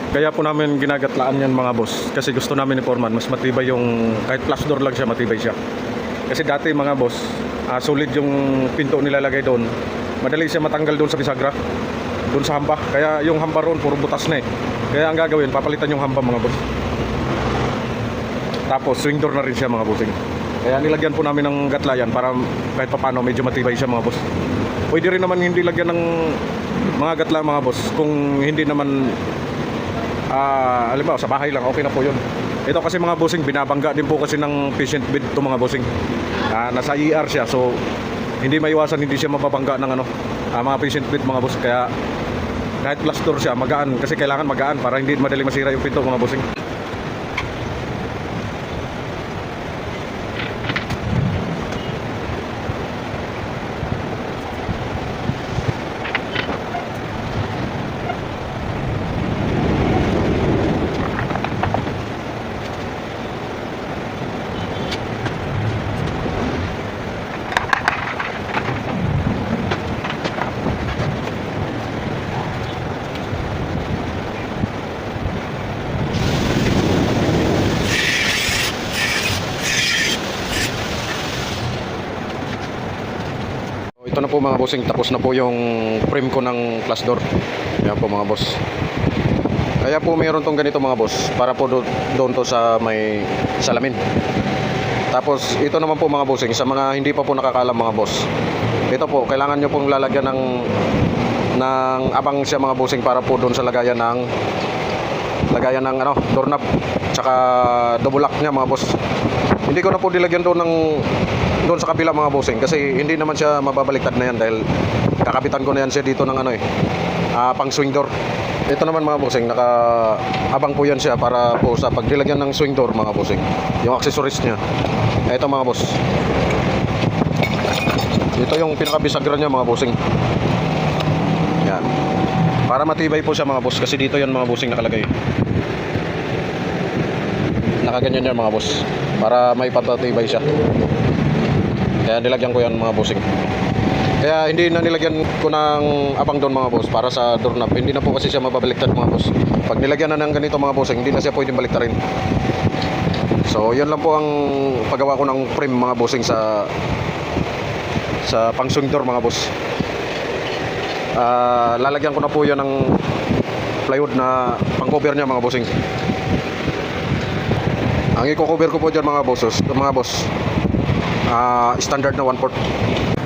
Kaya po namin ginagatlaan yan mga boss, kasi gusto namin ni Foreman mas matibay yung, kahit plus door lang siya, matibay siya. Kasi dati mga boss, solid yung pinto nilalagay doon, madali siya matanggal doon sa bisagra, doon sa hamba. Kaya yung hamba roon puro butas na eh. Kaya ang gagawin, papalitan yung hamba mga boss. Tapos swing door na rin siya mga bossing. Kaya nilagyan po namin ng gatlayan para kahit papano medyo matibay siya mga boss. Pwede rin naman hindi lagyan ng mga gatla mga boss, kung hindi naman alam mo, sa bahay lang, okay na po yun. Ito kasi mga bossing, binabangga din po kasi ng patient bed ito mga bossing. Nasa ER siya, so hindi maiwasan, hindi siya mababangga ng mga patient bed mga boss. Kaya kahit plus door siya, magaan, kasi kailangan magaan para hindi madali masira yung pinto mga bossing. Ito na po mga bossing, tapos na po yung frame ko ng glass door. Yan po mga boss. Kaya po mayroon tong ganito mga boss, para po doon to sa may salamin. Tapos ito naman po mga bossing, sa mga hindi pa po nakakaalam mga boss, ito po, kailangan nyo pong lalagyan ng abang siya mga bossing, para po doon sa lagayan ng doorknob, tsaka double lock niya mga boss. Hindi ko na po dilagyan doon sa kabila mga bossing, kasi hindi naman siya mababaliktad na yan, dahil kakapitan ko na yan siya dito ng pang swing door. Ito naman mga bossing, naka-abang po yan siya para po sa pagdilagyan ng swing door mga bossing, yung accessories niya. Ito mga boss, ito yung pinakabisagra niya mga bossing. Yan, para matibay po siya mga boss, kasi dito yan mga bossing nakalagay. Nakaganyan yan mga boss, para may patibay siya. Kaya nilagyan ko yan mga bossing. Kaya hindi na nilagyan ko ng abang doon mga boss, para sa doorknob. Hindi na po kasi siya mababaliktad mga boss. Pag nilagyan na ng ganito mga bossing, hindi na siya pwedeng baliktarin. So yan lang po ang paggawa ko ng frame mga bossing sa pang swing door mga boss. Lalagyan ko na po yan ng plywood na pang cover niya mga bossing. Ang i-cover ko po dyan mga boss, standard na 1/4.